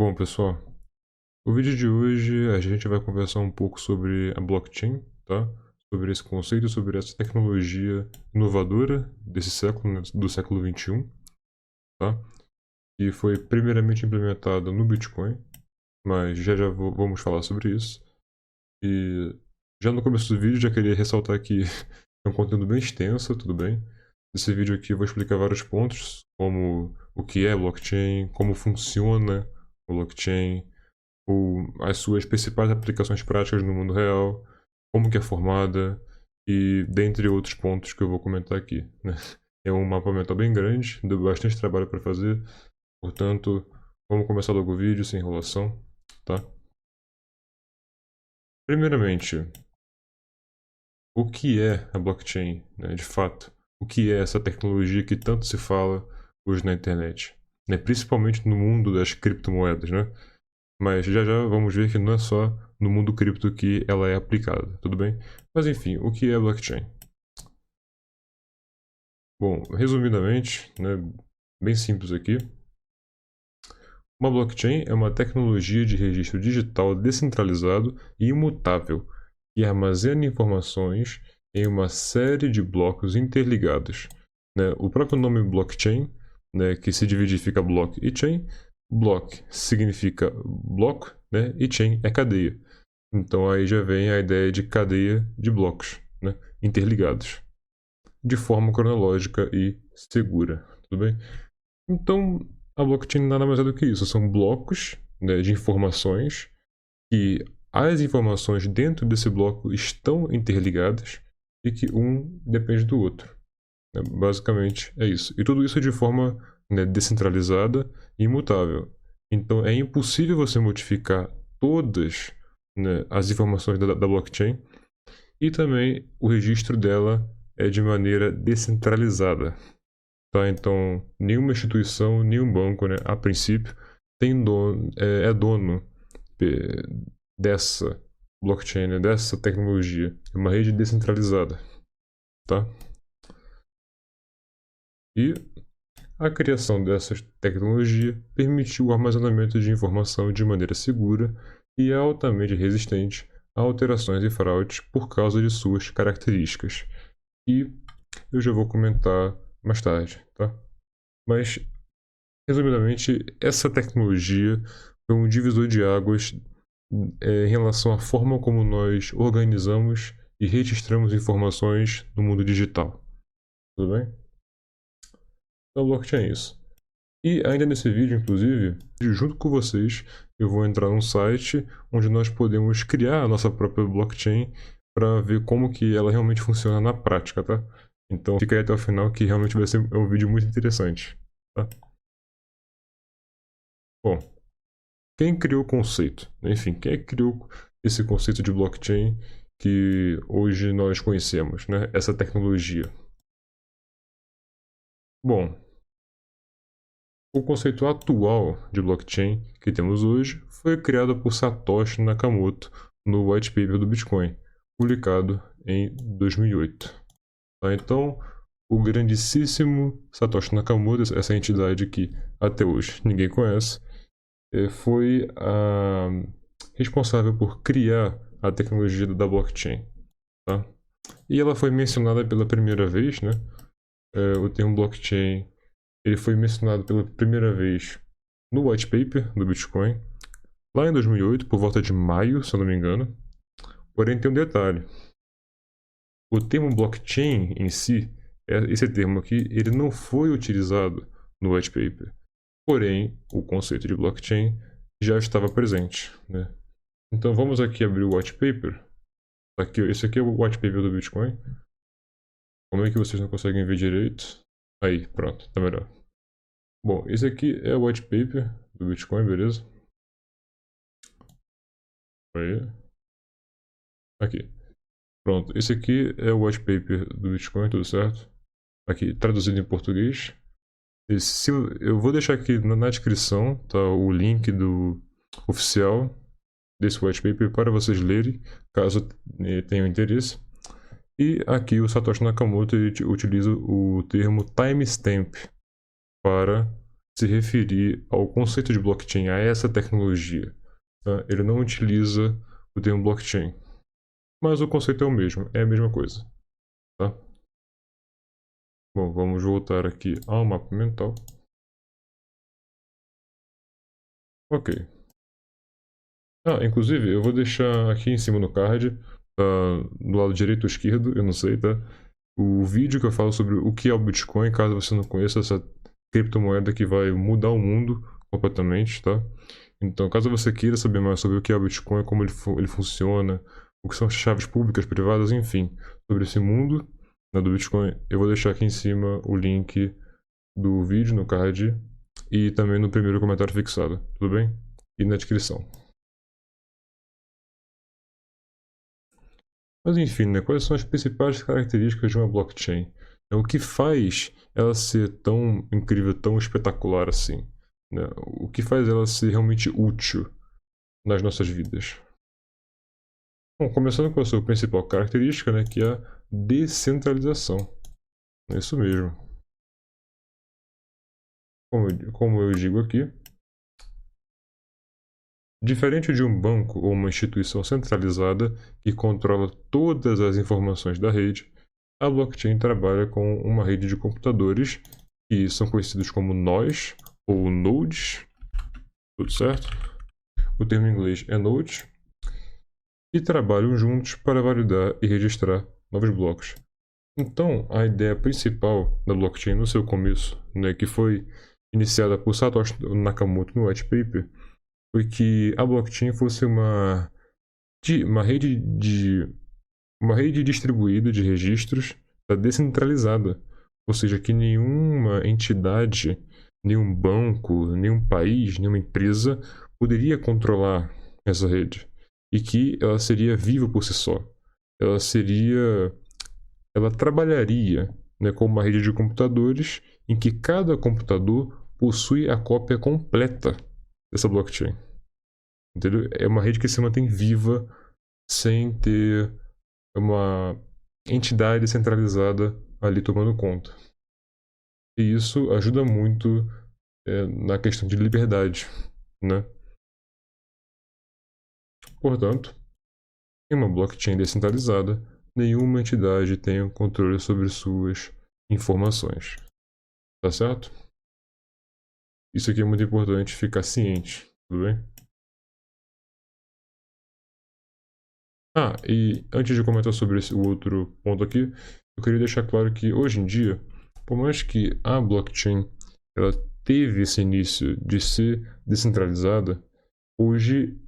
Bom, pessoal, o vídeo de hoje a gente vai conversar um pouco sobre a blockchain, tá? Sobre esse conceito, sobre essa tecnologia inovadora desse século, né, do século XXI, tá? Que foi primeiramente implementada no Bitcoin, mas já vamos falar sobre isso. E já no começo do vídeo já queria ressaltar que é um conteúdo bem extenso, tudo bem? Nesse vídeo aqui eu vou explicar vários pontos, como o que é blockchain, como funciona o blockchain, as suas principais aplicações práticas no mundo real, como que é formada e dentre outros pontos que eu vou comentar aqui, né? É um mapa mental bem grande, deu bastante trabalho para fazer, portanto, vamos começar logo o vídeo sem enrolação, tá? Primeiramente, o que é a blockchain, né? De fato, o que é essa tecnologia que tanto se fala hoje na internet, né? Principalmente no mundo das criptomoedas, né? Mas já vamos ver que não é só no mundo cripto que ela é aplicada, tudo bem? Mas enfim, o que é blockchain? Bom, resumidamente, né, bem simples aqui, uma blockchain é uma tecnologia de registro digital descentralizado e imutável que armazena informações em uma série de blocos interligados, né? O próprio nome blockchain, né, que se divide fica block e chain. Block significa bloco, né, e chain é cadeia. Então aí já vem a ideia de cadeia de blocos, né, interligados, de forma cronológica e segura, tudo bem? Então a blockchain nada mais é do que isso, são blocos, né, de informações que as informações dentro desse bloco estão interligadas e que um depende do outro, né? Basicamente é isso. E tudo isso de forma, né, descentralizada e imutável. Então é impossível você modificar todas, né, as informações da blockchain e também o registro dela é de maneira descentralizada. Tá? Então nenhuma instituição, nenhum banco, né, a princípio, é dono dessa blockchain, né, dessa tecnologia. É uma rede descentralizada. Tá? E a criação dessa tecnologia permitiu o armazenamento de informação de maneira segura e é altamente resistente a alterações e fraudes por causa de suas características. E eu já vou comentar mais tarde, tá? Mas, resumidamente, essa tecnologia foi um divisor de águas em relação à forma como nós organizamos e registramos informações no mundo digital. Tudo bem? Então, blockchain é isso. E ainda nesse vídeo, inclusive, junto com vocês, eu vou entrar num site onde nós podemos criar a nossa própria blockchain para ver como que ela realmente funciona na prática, tá? Então fica aí até o final que realmente vai ser um vídeo muito interessante, tá? Bom, quem criou o conceito? Enfim, quem é que criou esse conceito de blockchain que hoje nós conhecemos, né? Essa tecnologia. Bom, o conceito atual de blockchain que temos hoje foi criado por Satoshi Nakamoto no white paper do Bitcoin, publicado em 2008. Tá? Então, o grandíssimo Satoshi Nakamoto, essa entidade que até hoje ninguém conhece, foi a responsável por criar a tecnologia da blockchain. Tá? E ela foi mencionada pela primeira vez, né? O termo blockchain ele foi mencionado pela primeira vez no white paper do Bitcoin, lá em 2008, por volta de maio, se eu não me engano. Porém, tem um detalhe. O termo blockchain em si, esse termo aqui, ele não foi utilizado no white paper. Porém, o conceito de blockchain já estava presente, né? Então vamos aqui abrir o white paper. Aqui, esse aqui é o white paper do Bitcoin. Como é que vocês não conseguem ver direito? Aí, pronto, tá melhor. Bom, esse aqui é o white paper do Bitcoin, beleza? Aí. Aqui. Pronto, esse aqui é o white paper do Bitcoin, tudo certo? Aqui, traduzido em português. Eu vou deixar aqui na descrição, tá, o link do oficial desse white paper para vocês lerem, caso tenham interesse. E aqui o Satoshi Nakamoto utiliza o termo timestamp para se referir ao conceito de blockchain, a essa tecnologia. Tá? Ele não utiliza o termo blockchain, mas o conceito é o mesmo, é a mesma coisa. Tá? Bom, vamos voltar aqui ao mapa mental. Ok. Inclusive, eu vou deixar aqui em cima no card, do lado direito ou esquerdo, eu não sei, tá? O vídeo que eu falo sobre o que é o Bitcoin, caso você não conheça essa criptomoeda que vai mudar o mundo completamente, tá? Então, caso você queira saber mais sobre o que é o Bitcoin, como ele funciona, o que são as chaves públicas, privadas, enfim, sobre esse mundo, né, do Bitcoin, eu vou deixar aqui em cima o link do vídeo no card e também no primeiro comentário fixado, tudo bem? E na descrição. Mas enfim, né, quais são as principais características de uma blockchain? O que faz ela ser tão incrível, tão espetacular assim? Né? O que faz ela ser realmente útil nas nossas vidas? Bom, começando com a sua principal característica, né, que é a descentralização. É isso mesmo. Como eu digo aqui, diferente de um banco ou uma instituição centralizada que controla todas as informações da rede, a blockchain trabalha com uma rede de computadores que são conhecidos como nós ou nodes, tudo certo? O termo em inglês é node, e trabalham juntos para validar e registrar novos blocos. Então, a ideia principal da blockchain no seu começo, né, que foi iniciada por Satoshi Nakamoto no white paper, foi que a blockchain fosse uma rede distribuída de registros descentralizada, ou seja, que nenhuma entidade, nenhum banco, nenhum país, nenhuma empresa poderia controlar essa rede e que ela seria viva por si só. Ela trabalharia, né, como uma rede de computadores em que cada computador possui a cópia completa dessa blockchain. Entendeu? É uma rede que se mantém viva sem ter uma entidade centralizada ali tomando conta. E isso ajuda muito na questão de liberdade, né? Portanto, em uma blockchain descentralizada, nenhuma entidade tem o controle sobre suas informações. Tá certo? Isso aqui é muito importante ficar ciente, tudo bem? E antes de comentar sobre o outro ponto aqui, eu queria deixar claro que hoje em dia, por mais que a blockchain ela teve esse início de ser descentralizada, hoje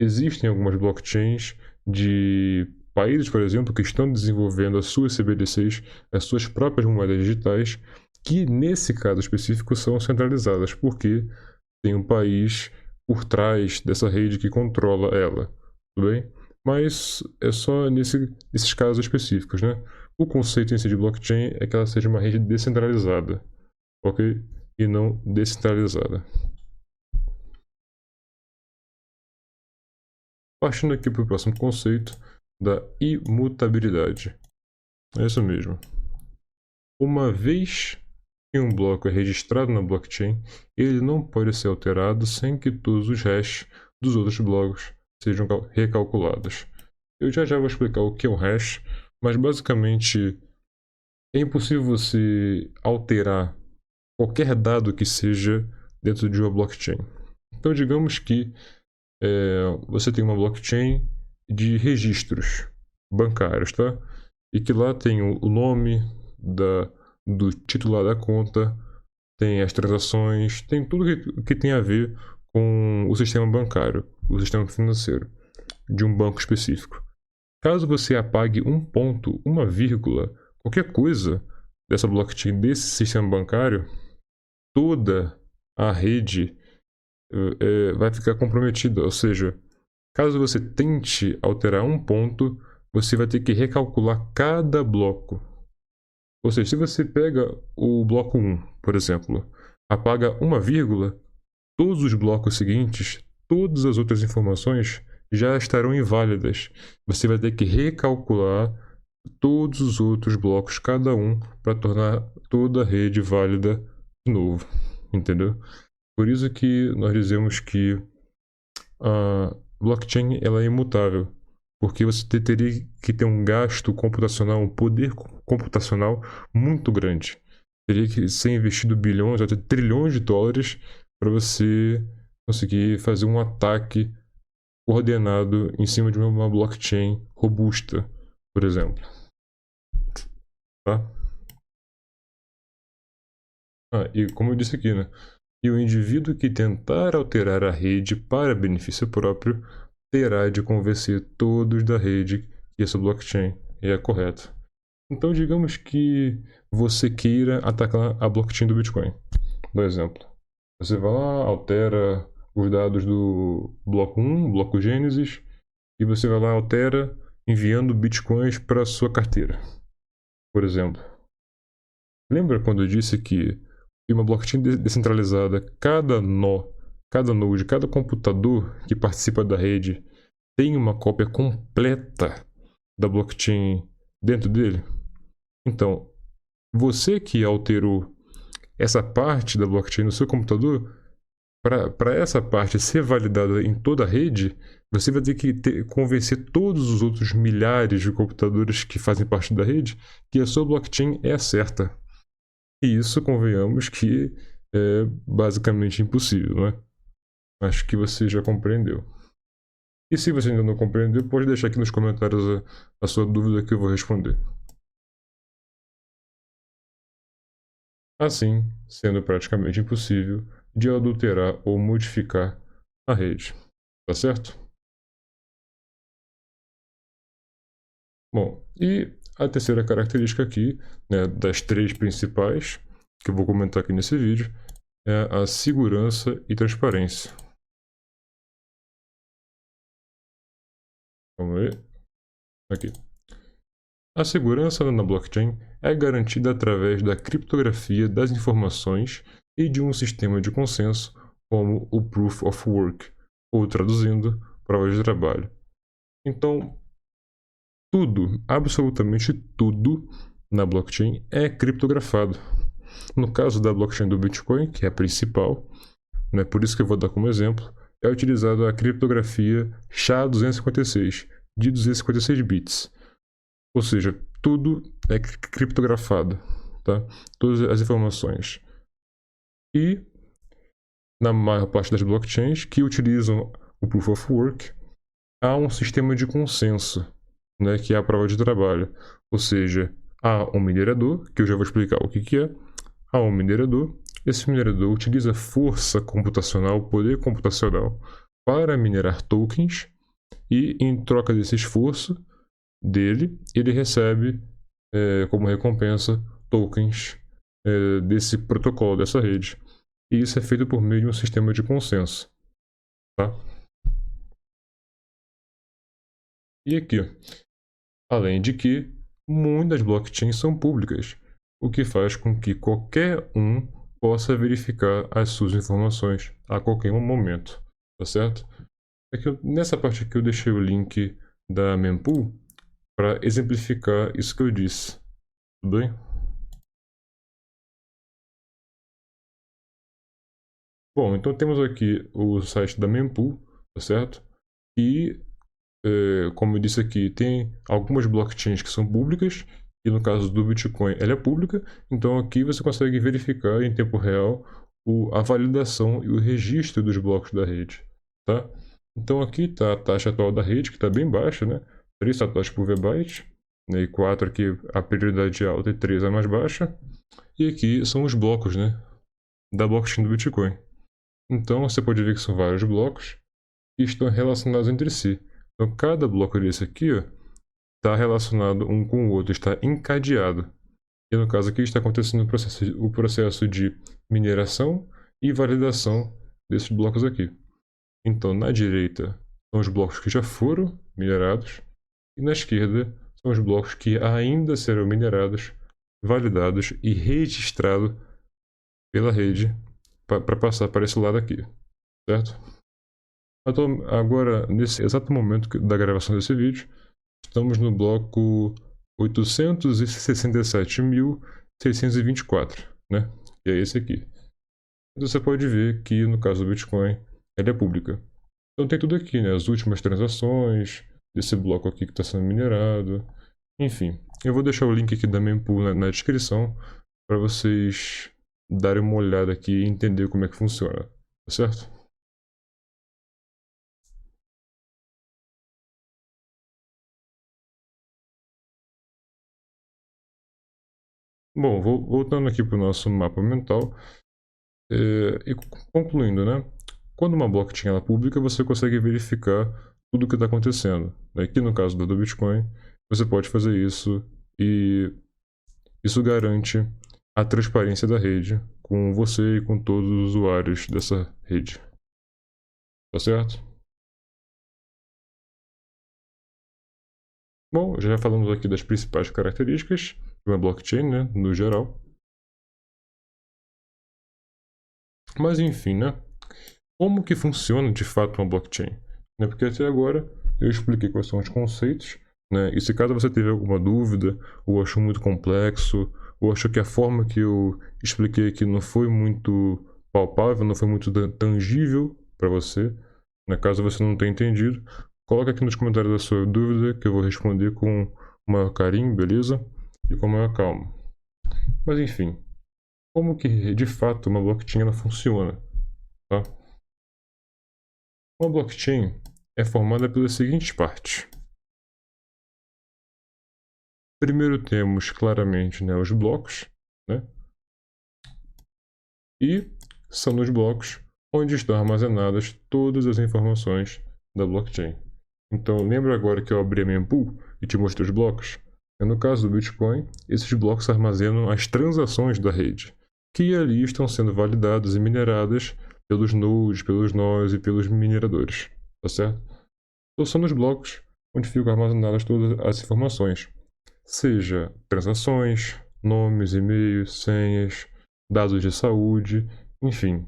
existem algumas blockchains de países, por exemplo, que estão desenvolvendo as suas CBDCs, as suas próprias moedas digitais, que nesse caso específico são centralizadas, porque tem um país por trás dessa rede que controla ela, tudo bem? Mas é só nesses casos específicos, né? O conceito em si de blockchain é que ela seja uma rede descentralizada, ok? E não descentralizada. Partindo aqui para o próximo conceito da imutabilidade. É isso mesmo. Uma vez que um bloco é registrado na blockchain, ele não pode ser alterado sem que todos os hashes dos outros blocos sejam recalculados. Eu já vou explicar o que é um hash, mas basicamente é impossível você alterar qualquer dado que seja dentro de uma blockchain. Então digamos que você tem uma blockchain de registros bancários, tá? E que lá tem o nome do titular da conta, tem as transações, tem tudo que tem a ver com o sistema bancário, o sistema financeiro de um banco específico. Caso você apague um ponto, uma vírgula, qualquer coisa dessa blockchain, desse sistema bancário, toda a rede vai ficar comprometida. Ou seja, caso você tente alterar um ponto, você vai ter que recalcular cada bloco. Ou seja, se você pega o bloco 1, por exemplo, apaga uma vírgula, todos os blocos seguintes, todas as outras informações já estarão inválidas. Você vai ter que recalcular todos os outros blocos, cada um, para tornar toda a rede válida de novo, entendeu? Por isso que nós dizemos que a blockchain ela é imutável, porque você teria que ter um gasto computacional, um poder computacional muito grande. Teria que ser investido bilhões, até trilhões de dólares para você conseguir fazer um ataque coordenado em cima de uma blockchain robusta, por exemplo. Tá? E como eu disse aqui, né? E o indivíduo que tentar alterar a rede para benefício próprio terá de convencer todos da rede que essa blockchain é correta. Então, digamos que você queira atacar a blockchain do Bitcoin. Por exemplo, você vai lá, altera os dados do bloco 1, bloco Gênesis, e você vai lá, altera, enviando bitcoins para sua carteira, por exemplo. Lembra quando eu disse que em uma blockchain descentralizada, cada nó, cada node, cada computador que participa da rede tem uma cópia completa da blockchain dentro dele? Então, você que alterou essa parte da blockchain no seu computador, para essa parte ser validada em toda a rede, você vai ter que convencer todos os outros milhares de computadores que fazem parte da rede que a sua blockchain é certa. E isso, convenhamos, que é basicamente impossível, né? Acho que você já compreendeu. E se você ainda não compreendeu, pode deixar aqui nos comentários a sua dúvida que eu vou responder. Assim, sendo praticamente impossível de adulterar ou modificar a rede. Tá certo? Bom, e a terceira característica aqui, né, das três principais, que eu vou comentar aqui nesse vídeo, é a segurança e transparência. Vamos ver. Aqui. A segurança na blockchain é garantida através da criptografia das informações e de um sistema de consenso, como o Proof of Work, ou traduzindo, prova de trabalho. Então, tudo, absolutamente tudo na blockchain é criptografado. No caso da blockchain do Bitcoin, que é a principal, né, por isso que eu vou dar como exemplo, é utilizada a criptografia SHA-256, de 256 bits. Ou seja, tudo é criptografado, tá? Todas as informações. E na maior parte das blockchains que utilizam o Proof of Work, há um sistema de consenso, né, que é a prova de trabalho. Ou seja, há um minerador, que eu já vou explicar o que é. Há um minerador. Esse minerador utiliza força computacional, poder computacional, para minerar tokens, e em troca desse esforço dele, ele recebe como recompensa tokens desse protocolo, dessa rede. E isso é feito por meio de um sistema de consenso. Tá? E aqui, além de que muitas blockchains são públicas, o que faz com que qualquer um possa verificar as suas informações a qualquer momento, tá certo? Nessa parte aqui eu deixei o link da mempool para exemplificar isso que eu disse, tudo bem? Bom, então temos aqui o site da mempool, tá certo? E, como eu disse aqui, tem algumas blockchains que são públicas, e no caso do Bitcoin ela é pública, então aqui você consegue verificar em tempo real a validação e o registro dos blocos da rede, tá? Então aqui está a taxa atual da rede, que está bem baixa, né? 3 satoshis por V-byte, né? E 4 aqui a prioridade alta e 3 a mais baixa. E aqui são os blocos, né, da blockchain do Bitcoin. Então você pode ver que são vários blocos que estão relacionados entre si. Então cada bloco desse aqui está relacionado um com o outro, está encadeado. E no caso aqui está acontecendo o processo de mineração e validação desses blocos aqui. Então na direita são os blocos que já foram minerados e na esquerda são os blocos que ainda serão minerados, validados e registrados pela rede para passar para esse lado aqui, certo? Agora, nesse exato momento da gravação desse vídeo, estamos no bloco 867.624, né? Que é esse aqui. Você pode ver que no caso do Bitcoin, ela é pública. Então tem tudo aqui, né? As últimas transações desse bloco aqui que está sendo minerado. Enfim, eu vou deixar o link aqui da mempool na descrição para vocês darem uma olhada aqui e entender como é que funciona, tá certo? Bom, voltando aqui para o nosso mapa mental e concluindo, né? Quando uma blockchain ela é pública, você consegue verificar tudo o que está acontecendo. Aqui no caso do Bitcoin, você pode fazer isso e isso garante a transparência da rede com você e com todos os usuários dessa rede. Tá certo? Bom, já falamos aqui das principais características de uma blockchain, né, no geral. Mas enfim, né? Como que funciona de fato uma blockchain? Porque até agora eu expliquei quais são os conceitos, né? E se caso você tiver alguma dúvida, ou achou muito complexo, ou achou que a forma que eu expliquei aqui não foi muito palpável, não foi muito tangível para você, né? Caso você não tenha entendido, coloca aqui nos comentários a sua dúvida que eu vou responder com o maior carinho, beleza? E com a maior calma. Mas enfim, como que de fato uma blockchain ela funciona, tá? Uma blockchain é formada pelas seguintes partes. Primeiro temos claramente, né, os blocos, né? E são nos blocos onde estão armazenadas todas as informações da blockchain. Então, lembra agora que eu abri a mempool e te mostrei os blocos? No caso do Bitcoin, esses blocos armazenam as transações da rede, que ali estão sendo validadas e mineradas pelos nodes, pelos nós e pelos mineradores, tá certo? Então são nos blocos onde ficam armazenadas todas as informações, seja transações, nomes, e-mails, senhas, dados de saúde, enfim.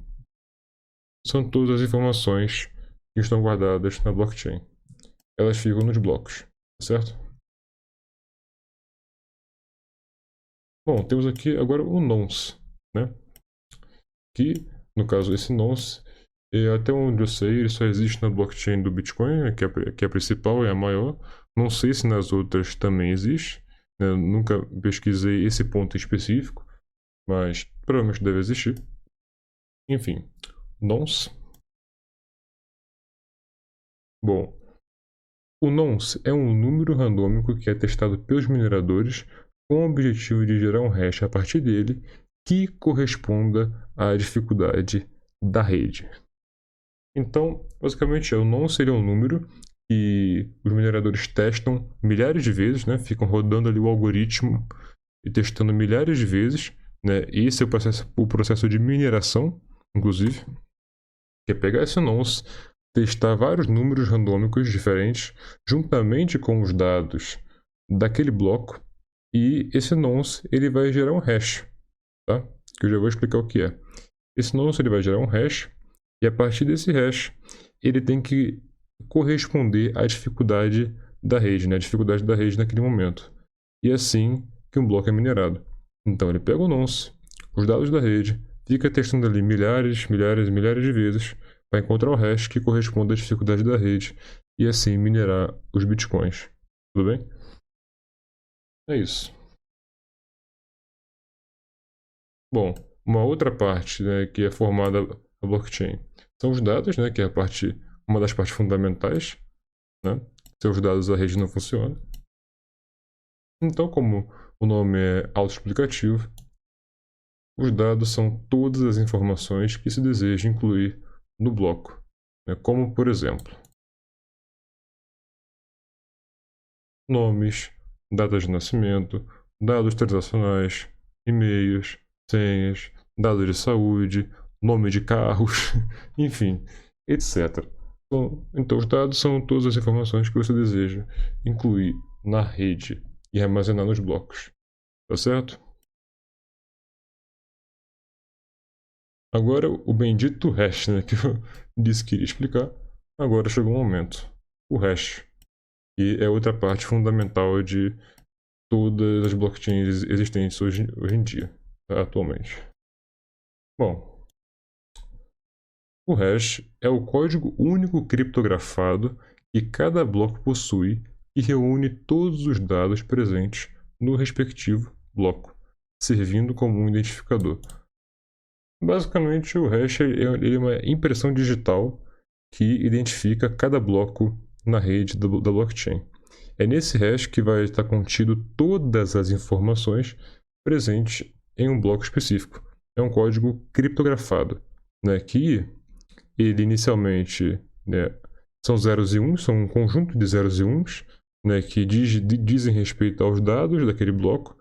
São todas as informações que estão guardadas na blockchain. Elas ficam nos blocos, certo? Bom, temos aqui agora o nonce, né? Que, no caso, esse nonce, até onde eu sei, ele só existe na blockchain do Bitcoin, que é a principal, é a maior. Não sei se nas outras também existe, né? Nunca pesquisei esse ponto específico, mas provavelmente deve existir. Enfim, nonce. Bom, o nonce é um número randômico que é testado pelos mineradores com o objetivo de gerar um hash a partir dele que corresponda à dificuldade da rede. Então, basicamente, o nonce seria um número que os mineradores testam milhares de vezes, né? Ficam rodando ali o algoritmo e testando milhares de vezes, né? Esse é o processo de mineração, inclusive, que é pegar esse nonce, testar vários números randômicos diferentes juntamente com os dados daquele bloco, e esse nonce ele vai gerar um hash, tá? Que eu já vou explicar o que é. Esse nonce ele vai gerar um hash, e a partir desse hash ele tem que corresponder à dificuldade da rede, né? A dificuldade da rede naquele momento. E é assim que um bloco é minerado. Então ele pega o nonce, os dados da rede, fica testando ali milhares, milhares e milhares de vezes para encontrar o hash que corresponde à dificuldade da rede e assim minerar os bitcoins. Tudo bem? É isso. Bom, uma outra parte, né, que é formada a blockchain são os dados, né, que é uma das partes fundamentais, né? Sem os dados a rede não funciona. Então, como o nome é autoexplicativo, os dados são todas as informações que se deseja incluir no bloco, né? Como, por exemplo, nomes, datas de nascimento, dados transacionais, e-mails, senhas, dados de saúde, nome de carros, enfim, etc. Então, os dados são todas as informações que você deseja incluir na rede e armazenar nos blocos, tá certo? Agora, o bendito hash, né, que eu disse que iria explicar, agora chegou o momento. O hash, que é outra parte fundamental de todas as blockchains existentes hoje em dia, atualmente. Bom, O hash é o código único criptografado que cada bloco possui e reúne todos os dados presentes no respectivo bloco, servindo como um identificador. Basicamente, o hash é uma impressão digital que identifica cada bloco na rede da blockchain. É nesse hash que vai estar contido todas as informações presentes em um bloco específico. É um código criptografado, né, que ele inicialmente, né, são zeros e uns, são um conjunto de zeros e uns, né, que dizem respeito aos dados daquele bloco,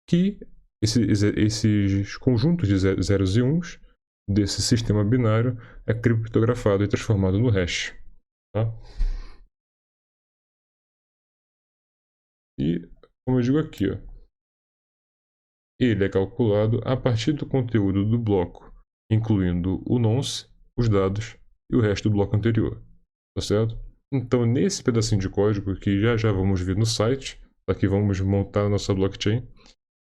que esses conjuntos de zeros e uns desse sistema binário é criptografado e transformado no hash. Tá? E, como eu digo aqui, ó, ele é calculado a partir do conteúdo do bloco, incluindo o nonce, os dados e o resto do bloco anterior. Tá certo? Então, nesse pedacinho de código, que já vamos ver no site, aqui vamos montar a nossa blockchain,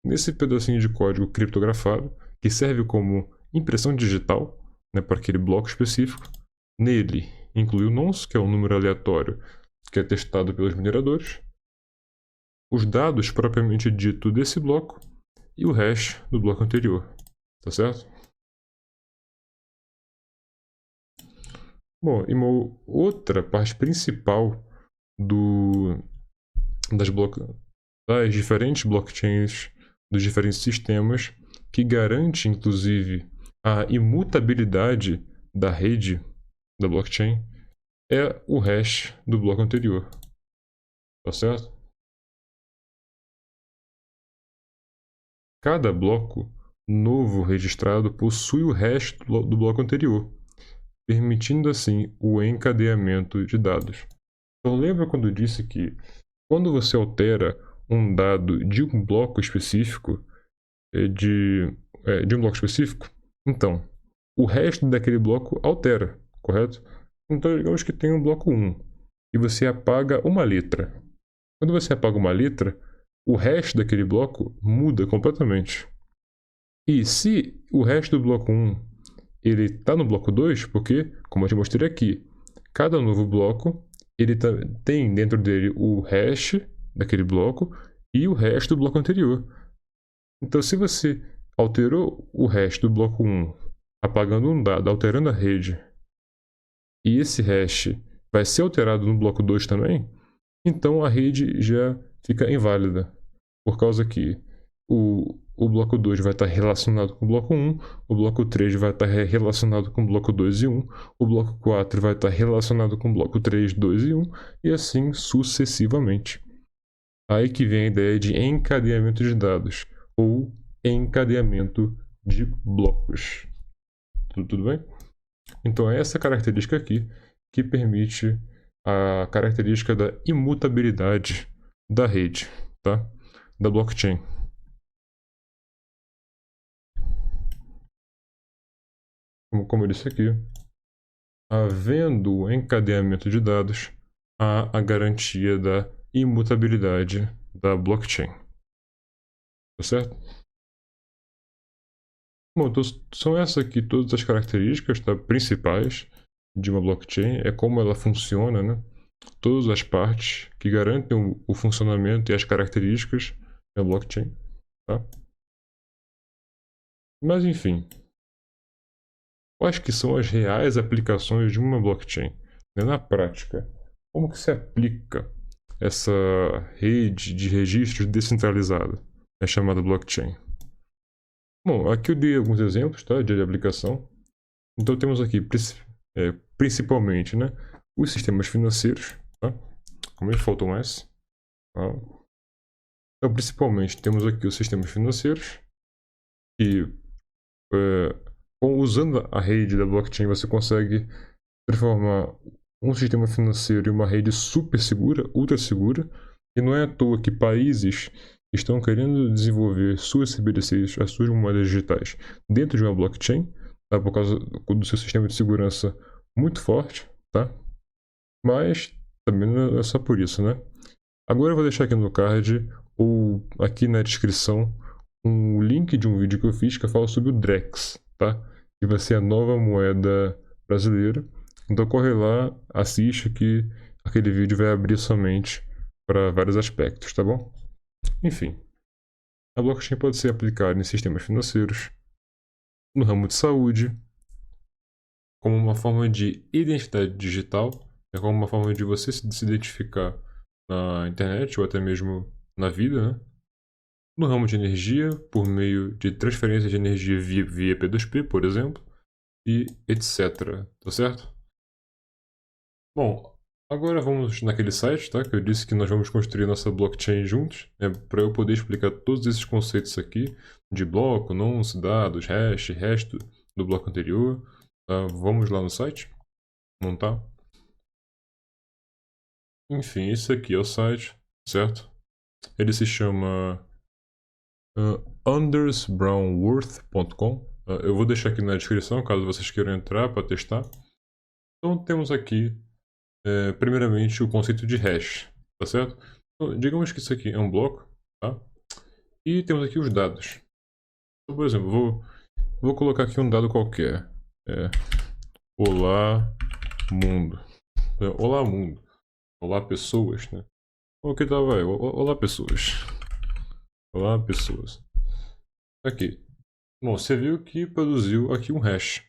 nesse pedacinho de código criptografado, que serve como impressão digital, né, para aquele bloco específico, nele inclui o nonce, que é um número aleatório que é testado pelos mineradores, os dados propriamente dito desse bloco e o hash do bloco anterior, tá certo? Bom, e uma outra parte principal das diferentes blockchains, dos diferentes sistemas, que garante inclusive a imutabilidade da rede da blockchain, é o hash do bloco anterior, tá certo? Cada bloco novo registrado possui o hash do bloco anterior, permitindo assim o encadeamento de dados. Então lembra quando eu disse que quando você altera um dado de um bloco específico, de um bloco específico, então o resto daquele bloco altera, correto? Então digamos que tem um bloco 1 e você apaga uma letra. Quando você apaga uma letra, o resto daquele bloco muda completamente. E se o resto do bloco 1 ele está no bloco 2, porque, como eu te mostrei aqui, cada novo bloco ele tem dentro dele o hash daquele bloco e o resto do bloco anterior. Então, se você alterou o hash do bloco 1, apagando um dado, alterando a rede, e esse hash vai ser alterado no bloco 2 também, então a rede já fica inválida, por causa que o bloco 2 vai estar relacionado com o bloco 1, o bloco 3 vai estar relacionado com o bloco 2 e 1, o bloco 4 vai estar relacionado com o bloco 3, 2 e 1, e assim sucessivamente. Aí que vem a ideia de encadeamento de dados, ou encadeamento de blocos. Tudo bem? Então é essa característica aqui que permite a característica da imutabilidade da rede, tá? Da blockchain. Como eu disse aqui, havendo encadeamento de dados, há a garantia da imutabilidade da blockchain. Tá certo? Bom, então são essas aqui todas as características, tá, principais de uma blockchain. É como ela funciona, né? Todas as partes que garantem o funcionamento e as características da blockchain. Tá? Mas enfim, quais que são as reais aplicações de uma blockchain? Na prática, como que se aplica essa rede de registros descentralizada, chamada blockchain? Bom, aqui eu dei alguns exemplos, tá, de aplicação. Então temos aqui principalmente, né, os sistemas financeiros, tá? Como é que faltou mais? Tá? Então principalmente temos aqui os sistemas financeiros que usando a rede da blockchain você consegue transformar um sistema financeiro em uma rede super segura, ultra segura, e não é à toa que países estão querendo desenvolver suas CBDCs, as suas moedas digitais, dentro de uma blockchain, tá? Por causa do seu sistema de segurança muito forte, tá? Mas também não é só por isso, né? Agora eu vou deixar aqui no card ou aqui na descrição um link de um vídeo que eu fiz que eu falo sobre o Drex, tá? Que vai ser a nova moeda brasileira. Então corre lá, assiste que aquele vídeo vai abrir sua mente para vários aspectos, tá bom? Enfim, a blockchain pode ser aplicada em sistemas financeiros, no ramo de saúde, como uma forma de identidade digital, como uma forma de você se identificar na internet ou até mesmo na vida, né? No ramo de energia, por meio de transferência de energia via P2P, por exemplo, e etc. Tá certo? Bom, agora vamos naquele site, tá? Que eu disse que nós vamos construir nossa blockchain juntos, né? Para eu poder explicar todos esses conceitos aqui de bloco, nonce, dados, hash, resto do bloco anterior. Tá? Vamos lá no site, montar. Enfim, esse aqui é o site, certo? Ele se chama andersbrownworth.com. Eu vou deixar aqui na descrição caso vocês queiram entrar para testar. Então temos aqui primeiramente o conceito de hash, tá certo? Então, digamos que isso aqui é um bloco, tá? E temos aqui os dados. Então, por exemplo, vou colocar aqui um dado qualquer. Olá mundo. Olá mundo. Olá pessoas, né? O que tá, vai? Olá pessoas. Olá pessoas. Aqui. Bom, você viu que produziu aqui um hash,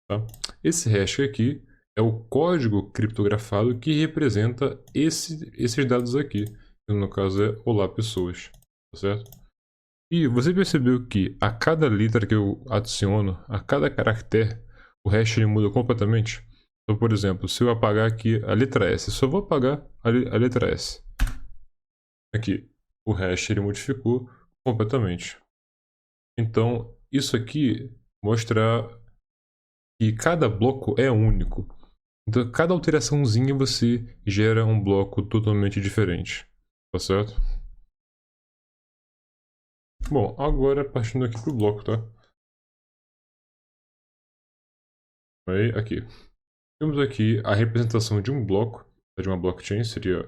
tá? Esse hash aqui é o código criptografado que representa esses dados aqui, que no caso é olá pessoas, tá certo? E você percebeu que a cada letra que eu adiciono, a cada caractere, o hash ele muda completamente? Então, por exemplo, se eu apagar aqui a letra S, eu só vou apagar a letra S. Aqui, o hash ele modificou completamente. Então, isso aqui mostra que cada bloco é único. Então, cada alteraçãozinha você gera um bloco totalmente diferente. Tá certo? Bom, agora partindo aqui pro bloco, tá? Aí, aqui. Temos aqui a representação de um bloco, de uma blockchain, seria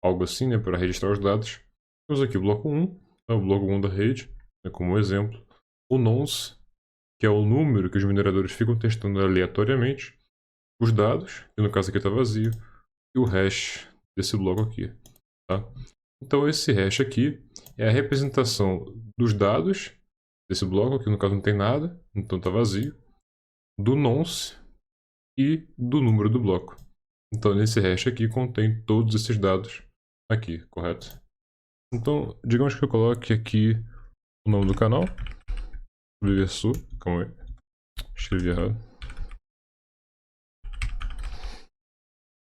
algo assim, né, para registrar os dados. Temos aqui o bloco 1, tá? O bloco 1 da rede, né, como exemplo. O nonce, que é o número que os mineradores ficam testando aleatoriamente. Os dados, que no caso aqui está vazio. E o hash desse bloco aqui, tá? Então esse hash aqui é a representação dos dados desse bloco, que no caso não tem nada, então está vazio, do nonce e do número do bloco. Então nesse hash aqui contém todos esses dados aqui, correto? Então, digamos que eu coloque aqui o nome do canal, Subversor, calma aí, escrevi errado.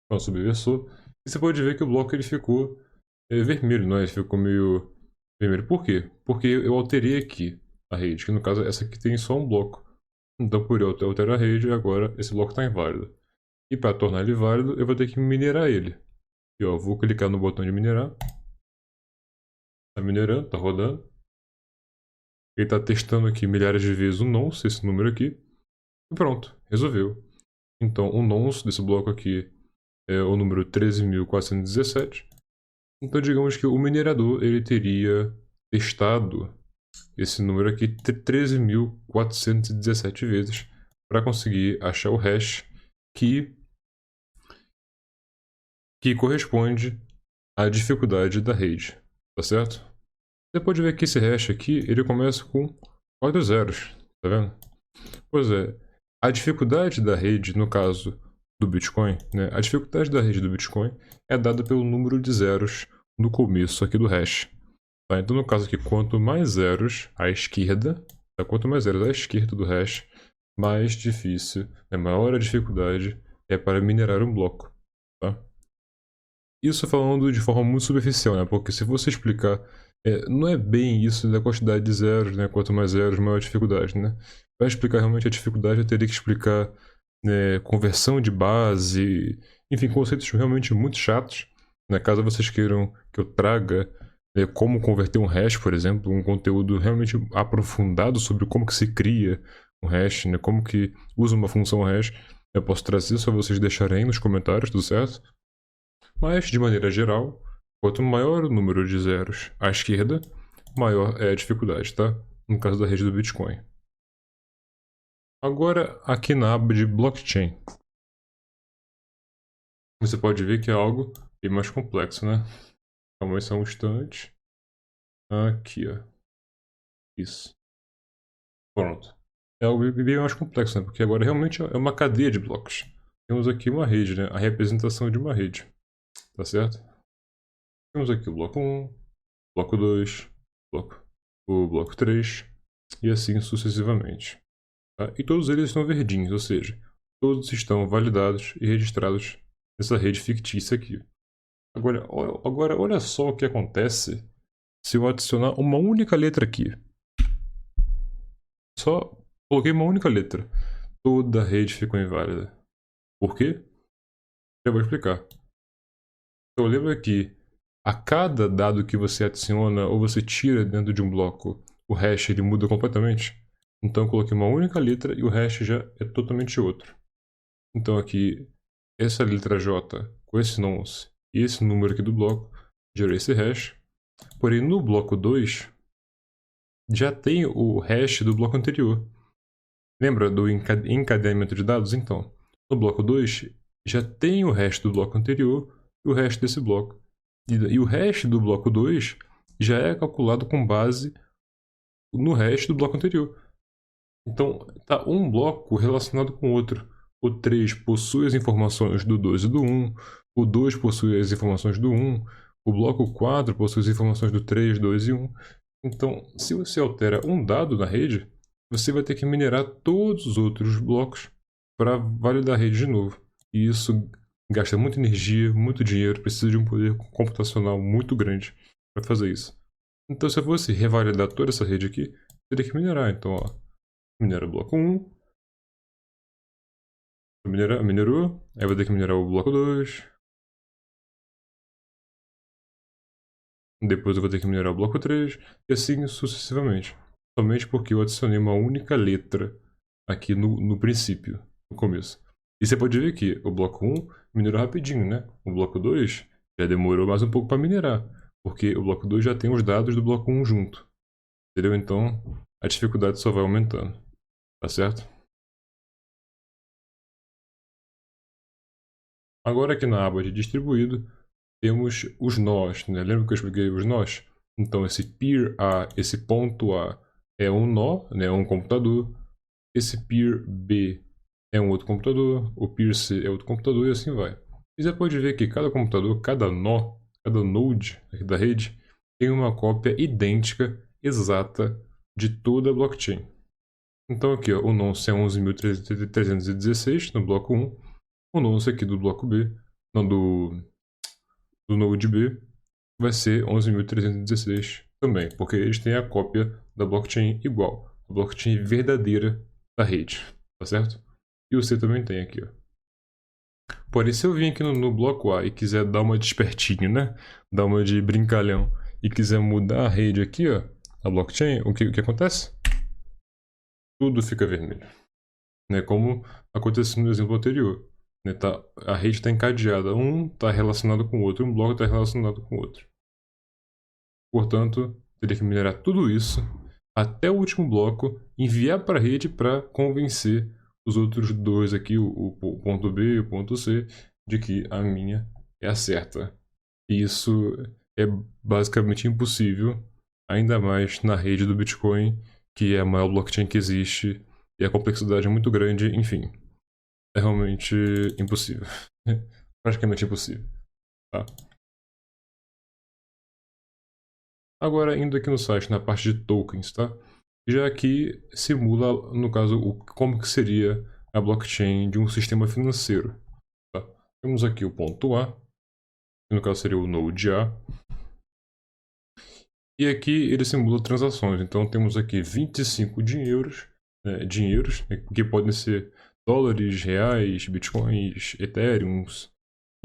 Então, Subversor, e você pode ver que o bloco ele ficou vermelho, não é? Ele ficou meio vermelho. Por quê? Porque eu alterei aqui a rede, que no caso essa aqui tem só um bloco. Então por eu alterar a rede, agora esse bloco está inválido. E para tornar ele válido, eu vou ter que minerar ele. E ó, vou clicar no botão de minerar. Está minerando, está rodando. Ele está testando aqui milhares de vezes o nonce, esse número aqui. E pronto, resolveu. Então o nonce desse bloco aqui é o número 13.417. Então digamos que o minerador ele teria testado esse número aqui 13.417 vezes para conseguir achar o hash que corresponde à dificuldade da rede, tá certo? Você pode ver que esse hash aqui ele começa com 4 zeros, tá vendo? Pois é, a dificuldade da rede, no caso do Bitcoin, né? A dificuldade da rede do Bitcoin é dada pelo número de zeros no começo aqui do hash. Tá? Então, no caso aqui, quanto mais zeros à esquerda, tá? Quanto mais zeros à esquerda do hash, mais difícil, né? Maior a dificuldade é para minerar um bloco. Tá? Isso falando de forma muito superficial, né? Porque se você explicar, não é bem isso da quantidade de zeros, né? Quanto mais zeros, maior a dificuldade, né? Para explicar realmente a dificuldade, eu teria que explicar conversão de base, enfim, conceitos realmente muito chatos. Né? Caso vocês queiram que eu traga como converter um hash, por exemplo, um conteúdo realmente aprofundado sobre como que se cria um hash, né? Como que usa uma função hash, eu posso trazer, só vocês deixarem aí nos comentários, tudo certo? Mas, de maneira geral, quanto maior o número de zeros à esquerda, maior é a dificuldade, tá? No caso da rede do Bitcoin. Agora, aqui na aba de blockchain, você pode ver que é algo bem mais complexo, né? Calma aí só um instante. Aqui, ó. Isso. Pronto. É algo bem mais complexo, né? Porque agora realmente é uma cadeia de blocos. Temos aqui uma rede, né? A representação de uma rede. Tá certo? Temos aqui o bloco 1, bloco 2, o bloco 3 e assim sucessivamente. Tá? E todos eles estão verdinhos, ou seja, todos estão validados e registrados nessa rede fictícia aqui. Agora olha só o que acontece se eu adicionar uma única letra aqui. Só coloquei uma única letra. Toda a rede ficou inválida. Por quê? Eu vou explicar. Então lembra que a cada dado que você adiciona ou você tira dentro de um bloco, o hash ele muda completamente? Então eu coloquei uma única letra e o hash já é totalmente outro. Então aqui, essa letra J com esse nonce e esse número aqui do bloco gerou esse hash. Porém no bloco 2 já tem o hash do bloco anterior. Lembra do encadeamento de dados? Então, no bloco 2 já tem o hash do bloco anterior e o hash desse bloco. E o hash do bloco 2 já é calculado com base no hash do bloco anterior. Então, está um bloco relacionado com o outro. O 3 possui as informações do 2 e do 1, o 2 possui as informações do 1, o bloco 4 possui as informações do 3, 2 e 1. Então, se você altera um dado na rede, você vai ter que minerar todos os outros blocos para validar a rede de novo. E isso gasta muita energia, muito dinheiro, precisa de um poder computacional muito grande para fazer isso. Então, se eu fosse revalidar toda essa rede aqui, eu teria que minerar. Então, ó, minera o bloco 1, minerou, aí vou ter que minerar o bloco 2, depois eu vou ter que minerar o bloco 3, e assim sucessivamente. Somente porque eu adicionei uma única letra aqui no princípio, no começo. E você pode ver que o bloco 1 minerou rapidinho, né? O bloco 2 já demorou mais um pouco para minerar, porque o bloco 2 já tem os dados do bloco 1 junto. Entendeu? Então a dificuldade só vai aumentando. Tá certo? Agora aqui na aba de distribuído, temos os nós, né? Lembra que eu expliquei os nós? Então esse peer A, esse ponto A é um nó, né? Um computador. Esse peer B é um outro computador, o peer C é outro computador e assim vai. E você pode ver que cada computador, cada nó, cada node da rede tem uma cópia idêntica, exata, de toda a blockchain. Então aqui ó, o nonce é 11.316 no bloco 1, o nonce aqui do bloco B, não, do node B, vai ser 11.316 também, porque eles têm a cópia da blockchain igual, a blockchain verdadeira da rede, tá certo? E o C também tem aqui, ó. Porém, se eu vim aqui no bloco A e quiser dar uma despertinho, né? Dar uma de brincalhão e quiser mudar a rede aqui, ó, a blockchain, o que acontece? Tudo fica vermelho. Né? Como aconteceu no exemplo anterior. Né? A rede está encadeada, um está relacionado com o outro, um bloco está relacionado com o outro. Portanto, teria que minerar tudo isso até o último bloco, enviar para a rede para convencer os outros dois aqui, o ponto B e o ponto C, de que a minha é a certa. E isso é basicamente impossível, ainda mais na rede do Bitcoin, que é a maior blockchain que existe, e a complexidade é muito grande, enfim. É realmente impossível. Praticamente impossível. Tá? Agora, indo aqui no site, na parte de tokens, tá? Já aqui simula, no caso, como que seria a blockchain de um sistema financeiro. Tá? Temos aqui o ponto A, que no caso seria o node A. E aqui ele simula transações. Então temos aqui 25 dinheiros, que podem ser dólares, reais, bitcoins, ethereums,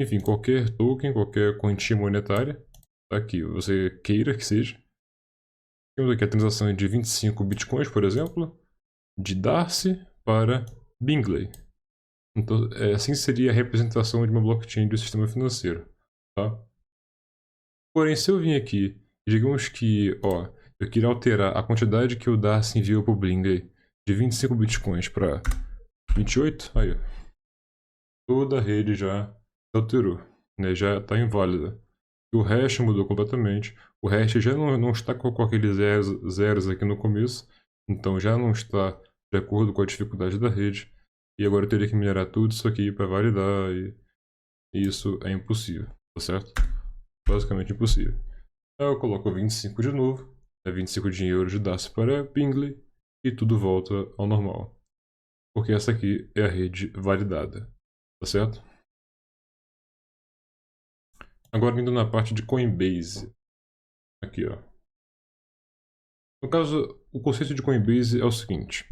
enfim, qualquer token, qualquer quantia monetária, tá? Que você queira que seja. Temos aqui a transação de 25 bitcoins, por exemplo, de Darcy para Bingley. Então, assim seria a representação de uma blockchain do sistema financeiro. Tá? Porém, se eu vim aqui, digamos que ó, eu queria alterar a quantidade que o Darcy enviou para o Bingley de 25 bitcoins para 28, aí ó, toda a rede já alterou, né? Já está inválida. O hash mudou completamente. O hash já não está com aqueles zeros aqui no começo, então já não está de acordo com a dificuldade da rede. E agora eu teria que minerar tudo isso aqui para validar, e isso é impossível, tá certo? Basicamente impossível. Aí eu coloco 25 de novo, 25 dinheiro de DAS para Bingley, e tudo volta ao normal. Porque essa aqui é a rede validada, tá certo? Agora indo na parte de Coinbase. Aqui, ó. No caso, o conceito de Coinbase é o seguinte.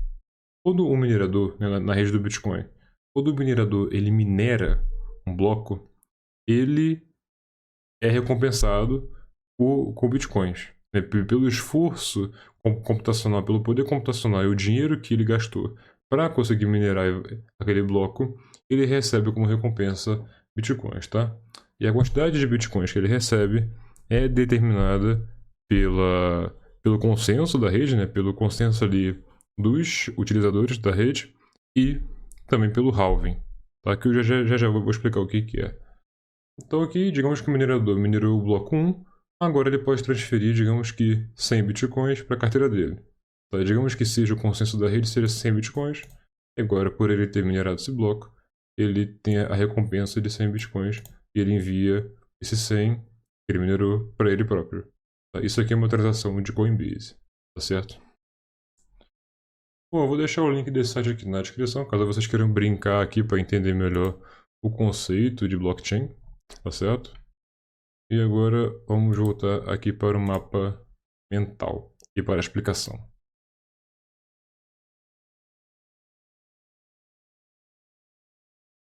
Quando um minerador, né, na rede do Bitcoin, quando o minerador ele minera um bloco, ele é recompensado com bitcoins, né, pelo esforço computacional, pelo poder computacional e o dinheiro que ele gastou para conseguir minerar aquele bloco, ele recebe como recompensa bitcoins, tá? E a quantidade de bitcoins que ele recebe é determinada pelo consenso da rede, né, pelo consenso ali dos utilizadores da rede e também pelo halving, tá? Que eu já vou explicar o que é. Então aqui, digamos que o minerador minerou o bloco 1, agora ele pode transferir, digamos que 100 bitcoins para a carteira dele. Tá? Digamos que seja o consenso da rede seja 100 bitcoins, e agora por ele ter minerado esse bloco, ele tem a recompensa de 100 bitcoins e ele envia esses 100 que ele minerou para ele próprio. Tá? Isso aqui é uma transação de Coinbase, tá certo? Bom, eu vou deixar o link desse site aqui na descrição, caso vocês queiram brincar aqui para entender melhor o conceito de blockchain, tá certo? E agora vamos voltar aqui para o mapa mental e para a explicação.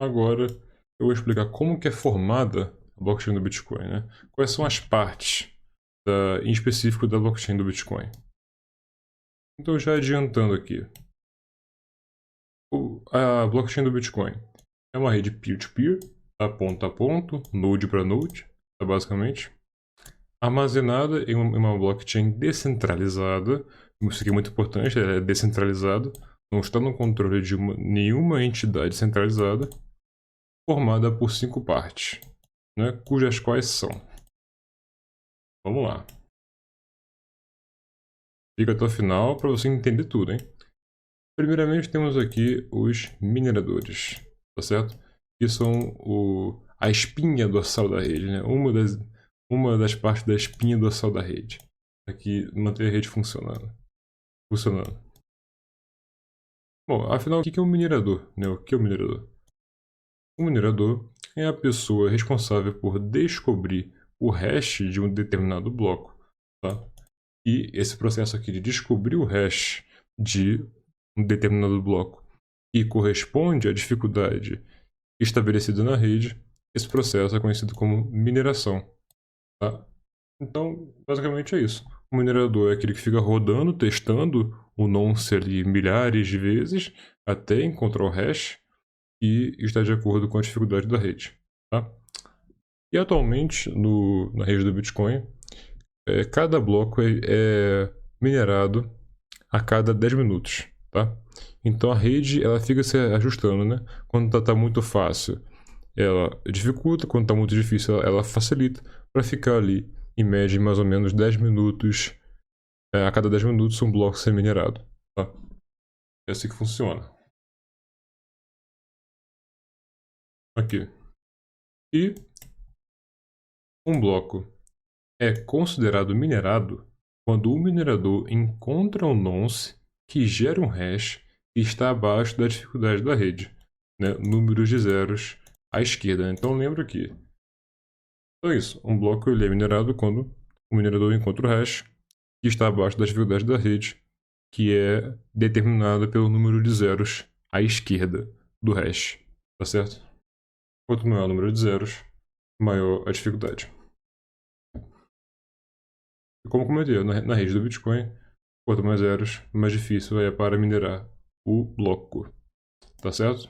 Agora eu vou explicar como que é formada a blockchain do Bitcoin, né? Quais são as partes em específico da blockchain do Bitcoin. Então já adiantando aqui, a blockchain do Bitcoin é uma rede peer-to-peer, tá? Ponto a ponto, node para node, tá? Basicamente. Armazenada em uma blockchain descentralizada. Isso aqui é muito importante, é descentralizado, não está no controle de nenhuma entidade centralizada, formada por 5 partes, né, cujas quais são. Vamos lá. Fica até o final para você entender tudo, hein? Primeiramente temos aqui os mineradores, tá certo? Que são a espinha dorsal da rede, né? Uma das partes da espinha dorsal da rede, para que manter a rede funcionando. Bom, afinal, o que é um minerador? Né? O que é um minerador? O minerador é a pessoa responsável por descobrir o hash de um determinado bloco, tá? E esse processo aqui de descobrir o hash de um determinado bloco que corresponde à dificuldade estabelecida na rede, esse processo é conhecido como mineração, tá? Então, basicamente é isso. O minerador é aquele que fica rodando, testando o nonce ali milhares de vezes até encontrar o hash e está de acordo com a dificuldade da rede, tá? E atualmente, na rede do Bitcoin, cada bloco é minerado a cada 10 minutos, tá? Então a rede ela fica se ajustando, né? Quando tá muito fácil, ela dificulta, quando tá muito difícil, ela facilita, para ficar ali, em média, mais ou menos 10 minutos, a cada 10 minutos um bloco ser minerado, tá? É assim que funciona. Aqui. E um bloco é considerado minerado quando o minerador encontra um nonce que gera um hash que está abaixo da dificuldade da rede, né? Números de zeros à esquerda. Então lembra aqui. Então é isso. Um bloco ele é minerado quando o minerador encontra o hash que está abaixo da dificuldade da rede, que é determinada pelo número de zeros à esquerda do hash. Tá certo? Quanto maior o número de zeros, maior a dificuldade. E como comentei, na rede do Bitcoin, quanto mais zeros, mais difícil é para minerar o bloco. Tá certo?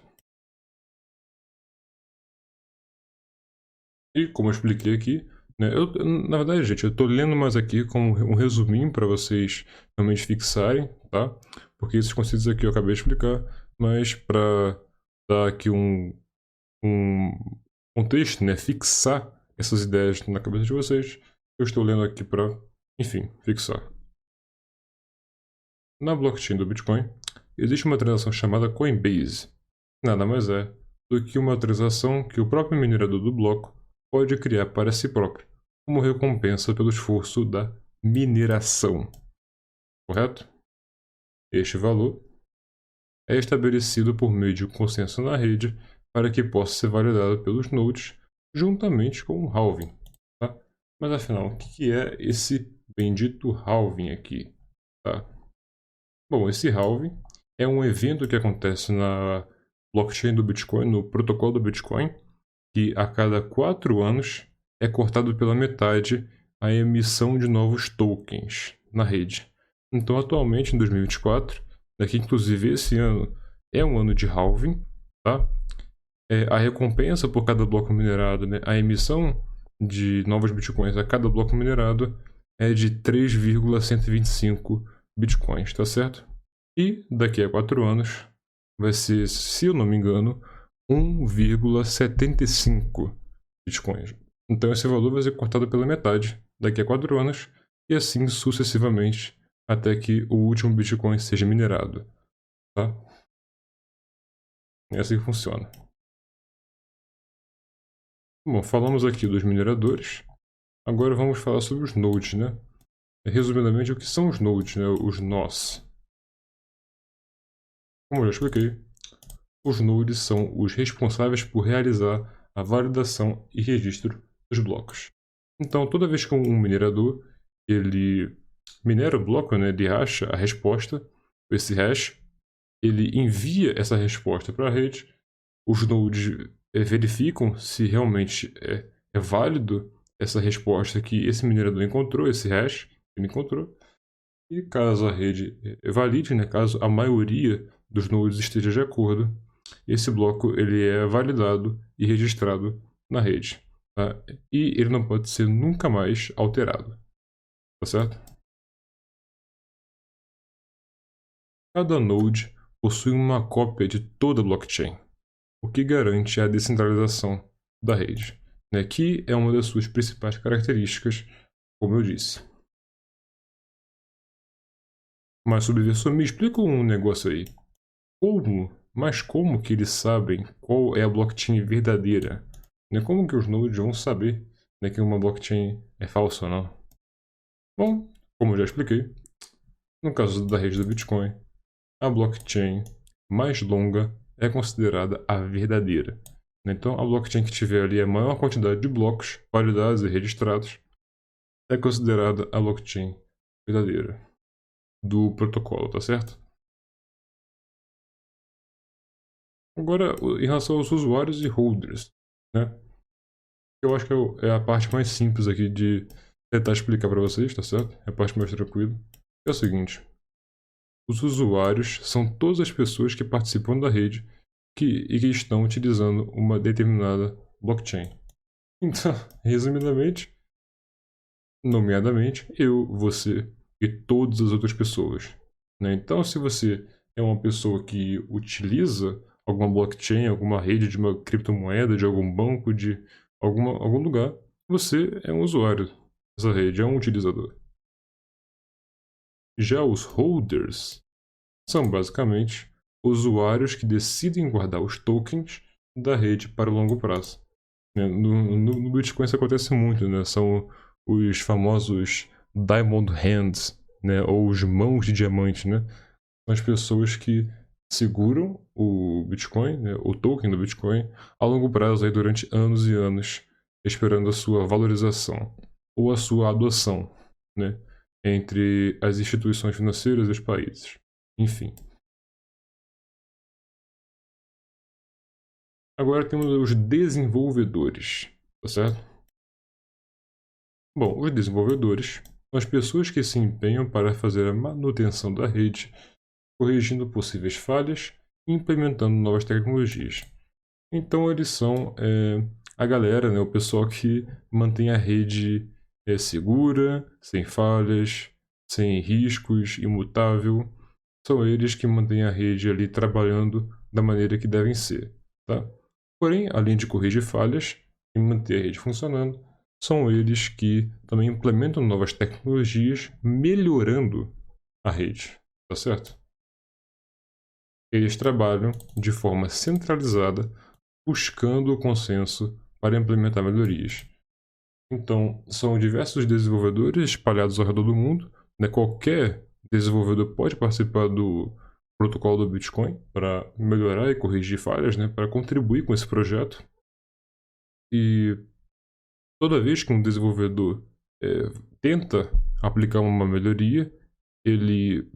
E como eu expliquei aqui, né, na verdade, gente, eu estou lendo mais aqui como um resuminho para vocês realmente fixarem, tá? Porque esses conceitos aqui eu acabei de explicar, mas para dar aqui um contexto, né, fixar essas ideias na cabeça de vocês. Eu estou lendo aqui para, enfim, fixar. Na blockchain do Bitcoin, existe uma transação chamada Coinbase. Nada mais é do que uma transação que o próprio minerador do bloco pode criar para si próprio, como recompensa pelo esforço da mineração. Correto? Este valor é estabelecido por meio de um consenso na rede para que possa ser validado pelos nodes juntamente com o halving. Tá? Mas afinal, o que é esse bendito halving aqui? Tá? Bom, esse halving é um evento que acontece na blockchain do Bitcoin, no protocolo do Bitcoin, que a cada 4 anos é cortado pela metade a emissão de novos tokens na rede. Então, atualmente, em 2024, daqui inclusive esse ano é um ano de halving, tá? A recompensa por cada bloco minerado, né? A emissão de novos bitcoins a cada bloco minerado é de 3,125 bitcoins, tá certo? E daqui a 4 anos vai ser, se eu não me engano, 1,75 bitcoins. Então esse valor vai ser cortado pela metade daqui a 4 anos e assim sucessivamente até que o último bitcoin seja minerado, tá? É assim que funciona. Bom, falamos aqui dos mineradores. Agora vamos falar sobre os nodes, né? Resumidamente, o que são os nodes, né? Os nós. Como eu já expliquei, os nodes são os responsáveis por realizar a validação e registro dos blocos. Então, toda vez que um minerador ele minera o bloco, né, ele acha a resposta, esse hash, ele envia essa resposta para a rede, os nodes verificam se realmente é válido essa resposta que esse minerador encontrou, esse hash que ele encontrou, e caso a rede valide, né, caso a maioria dos nodes esteja de acordo, esse bloco ele é validado e registrado na rede, tá? E ele não pode ser nunca mais alterado, tá certo? Cada node possui uma cópia de toda a blockchain, o que garante a descentralização da rede, né, que é uma das suas principais características, como eu disse. Mas Subversor, me explica um negócio aí. Como que eles sabem qual é a blockchain verdadeira? Né? Como que os nodes vão saber, né, que uma blockchain é falsa ou não? Bom, como eu já expliquei, no caso da rede do Bitcoin, a blockchain mais longa é considerada a verdadeira. Então, a blockchain que tiver ali a maior quantidade de blocos validados e registrados é considerada a blockchain verdadeira do protocolo, tá certo? Agora, em relação aos usuários e holders, né? Eu acho que é a parte mais simples aqui de tentar explicar para vocês, tá certo? É a parte mais tranquila. É o seguinte: os usuários são todas as pessoas que participam da rede e que estão utilizando uma determinada blockchain. Então, resumidamente, nomeadamente, eu, você e todas as outras pessoas, né? Então, se você é uma pessoa que utiliza alguma blockchain, alguma rede de uma criptomoeda, de algum banco, de algum lugar, você é um usuário dessa rede, é um utilizador. Já os holders são basicamente usuários que decidem guardar os tokens da rede para o longo prazo. No Bitcoin isso acontece muito, né? São os famosos Diamond Hands, né? Ou os mãos de diamante, né? São as pessoas que seguram o Bitcoin, né? O token do Bitcoin, a longo prazo, aí, durante anos e anos, esperando a sua valorização ou a sua adoção, né? Entre as instituições financeiras e os países. Enfim. Agora temos os desenvolvedores, tá certo? Bom, os desenvolvedores são as pessoas que se empenham para fazer a manutenção da rede, corrigindo possíveis falhas e implementando novas tecnologias. Então eles são a galera, né, o pessoal que mantém a rede segura, sem falhas, sem riscos, imutável. São eles que mantêm a rede ali trabalhando da maneira que devem ser, tá? Porém, além de corrigir falhas, e manter a rede funcionando, são eles que também implementam novas tecnologias, melhorando a rede, tá certo? Eles trabalham de forma centralizada, buscando o consenso para implementar melhorias. Então, são diversos desenvolvedores espalhados ao redor do mundo, né? Qualquer desenvolvedor pode participar do protocolo do Bitcoin para melhorar e corrigir falhas, né? Para contribuir com esse projeto. E toda vez que um desenvolvedor tenta aplicar uma melhoria, ele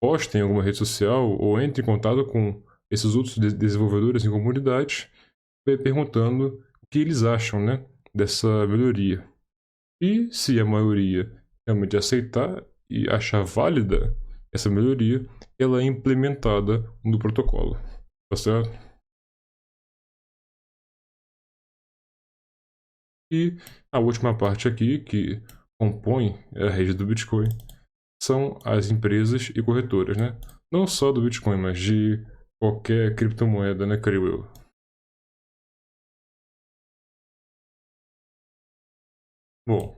posta em alguma rede social ou entra em contato com esses outros desenvolvedores em comunidades, perguntando o que eles acham, né, dessa melhoria. E se a maioria realmente aceitar e achar válida essa melhoria, ela é implementada no protocolo. Tá certo? E a última parte aqui, que compõe a rede do Bitcoin, são as empresas e corretoras, né? Não só do Bitcoin, mas de qualquer criptomoeda, né, creio eu. Bom,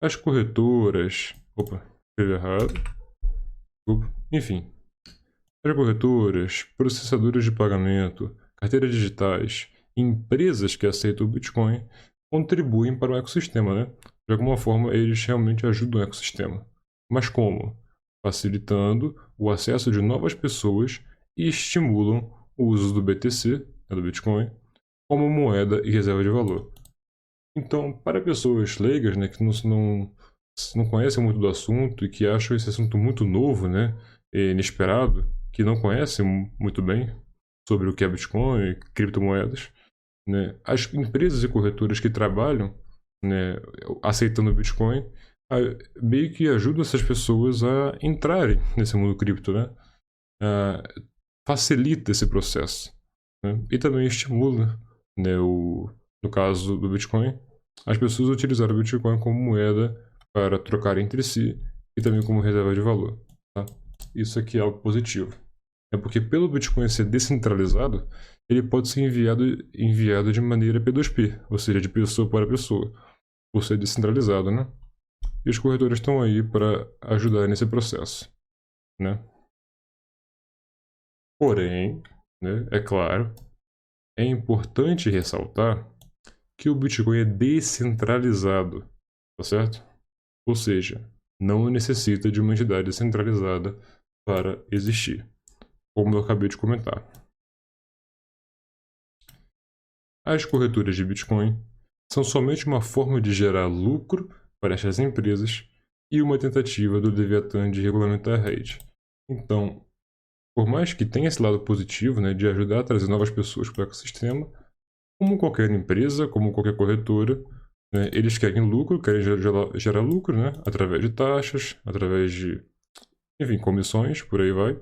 as corretoras... Opa, escrevi errado. Desculpa. Enfim, as corretoras, processadoras de pagamento, carteiras digitais, empresas que aceitam o Bitcoin contribuem para o ecossistema, né? De alguma forma, eles realmente ajudam o ecossistema. Mas como? Facilitando o acesso de novas pessoas e estimulam o uso do BTC, né, do Bitcoin, como moeda e reserva de valor. Então, para pessoas leigas, né, que não conhecem muito do assunto e que acham esse assunto muito novo, né, e inesperado, que não conhecem muito bem sobre o que é Bitcoin e criptomoedas, né, as empresas e corretoras que trabalham, né, aceitando o Bitcoin, meio que ajudam essas pessoas a entrarem nesse mundo cripto, né, facilita esse processo, né, e também estimula, né, no caso do Bitcoin, as pessoas utilizaram o Bitcoin como moeda para trocar entre si e também como reserva de valor. Tá? Isso aqui é algo positivo. É porque pelo Bitcoin ser descentralizado, ele pode ser enviado de maneira P2P, ou seja, de pessoa para pessoa, por ser descentralizado, né? E os corretores estão aí para ajudar nesse processo, né? Porém, né, é claro, é importante ressaltar que o Bitcoin é descentralizado, tá certo? Ou seja, não necessita de uma entidade centralizada para existir, como eu acabei de comentar. As corretoras de Bitcoin são somente uma forma de gerar lucro para estas empresas e uma tentativa do Leviatã de regulamentar a rede. Então, por mais que tenha esse lado positivo, né, de ajudar a trazer novas pessoas para o ecossistema, como qualquer empresa, como qualquer corretora, né, eles querem lucro, querem gerar lucro, né, através de taxas, através de, enfim, comissões, por aí vai.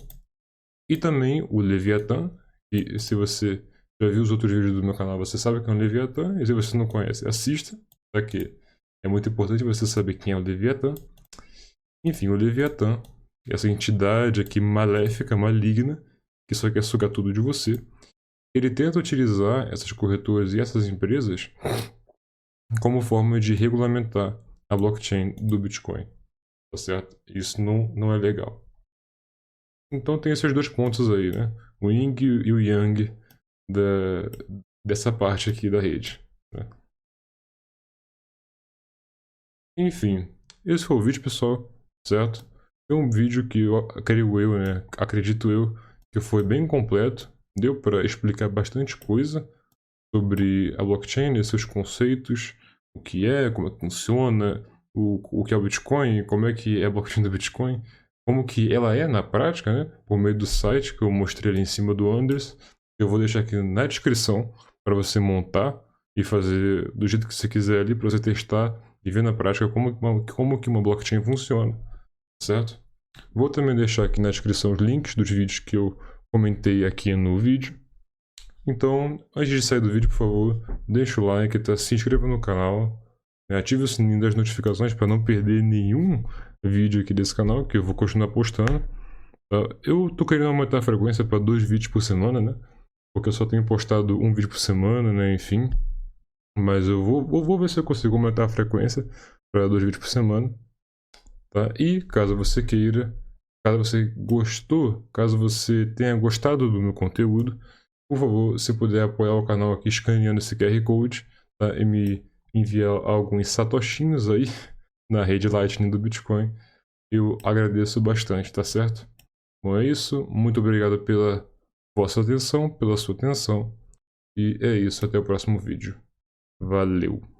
E também o Leviatã, que se você já viu os outros vídeos do meu canal, você sabe que é um Leviatã, e se você não conhece, assista, tá que é muito importante você saber quem é o Leviatã. Enfim, o Leviatã, essa entidade aqui maléfica, maligna, que só quer sugar tudo de você, ele tenta utilizar essas corretoras e essas empresas como forma de regulamentar a blockchain do Bitcoin, tá certo? Isso não é legal. Então tem esses dois pontos aí, né? O yin e o yang dessa parte aqui da rede, né? Enfim, esse foi o vídeo, pessoal, certo? Foi um vídeo que eu creio eu, né? Acredito eu, que foi bem completo. Deu para explicar bastante coisa sobre a blockchain e seus conceitos, o que é, como é que funciona, o que é o Bitcoin, como é que é a blockchain do Bitcoin, como que ela é na prática, né? Por meio do site que eu mostrei ali em cima do Anders. Eu vou deixar aqui na descrição para você montar e fazer do jeito que você quiser ali, para você testar e ver na prática como que uma blockchain funciona, certo? Vou também deixar aqui na descrição os links dos vídeos que eu comentei aqui no vídeo. Então, antes de sair do vídeo, por favor, deixa o like, tá? Se inscreva no canal, né? Ative o sininho das notificações para não perder nenhum vídeo aqui desse canal, que eu vou continuar postando. Tá? Eu tô querendo aumentar a frequência para 2 vídeos por semana, né? Porque eu só tenho postado um vídeo por semana, né? Enfim. Mas eu vou ver se eu consigo aumentar a frequência para 2 vídeos por semana. Tá? E caso você queira, caso você gostou, caso você tenha gostado do meu conteúdo, por favor, se puder apoiar o canal aqui escaneando esse QR Code, tá? E me enviar alguns satoshinhos aí na rede Lightning do Bitcoin, eu agradeço bastante, tá certo? Bom, é isso. Muito obrigado pela vossa atenção, pela sua atenção. E é isso, até o próximo vídeo. Valeu!